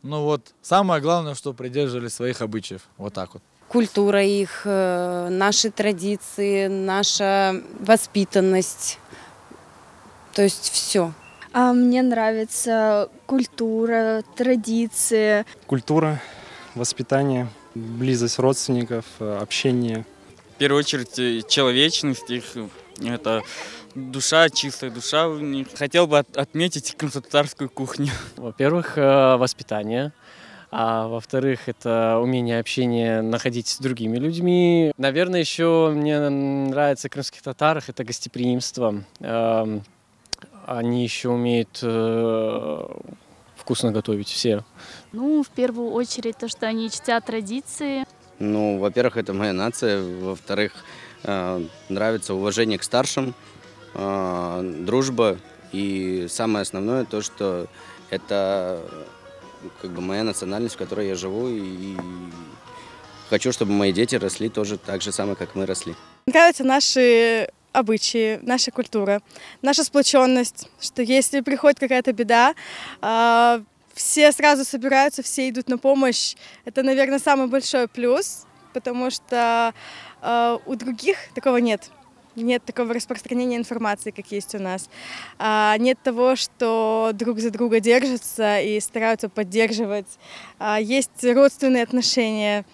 Ну вот, самое главное, что придерживались своих обычаев. Вот так вот. Культура их, наши традиции, наша воспитанность, то есть все. Мне нравится культура, традиции. Культура, воспитание, близость родственников, общение. В первую очередь человечность их, это душа, чистая душа у них. Хотел бы отметить крымско-татарскую кухню. Во-первых, воспитание. А во-вторых, это умение общения находить с другими людьми. Наверное, еще мне нравится в крымских татарах это гостеприимство. Они еще умеют вкусно готовить все. Ну, в первую очередь, то, что они чтят традиции. Ну, во-первых, это моя нация. Во-вторых, нравится уважение к старшим, дружба. И самое основное то, что это как бы моя национальность, в которой я живу. И хочу, чтобы мои дети росли тоже так же самое, как мы росли. Нравятся наши обычаи, наша культура, наша сплоченность, что если приходит какая-то беда, все сразу собираются, все идут на помощь. Это, наверное, самый большой плюс, потому что у других такого нет. Нет такого распространения информации, как есть у нас. Нет того, что друг за друга держатся и стараются поддерживать. Есть родственные отношения.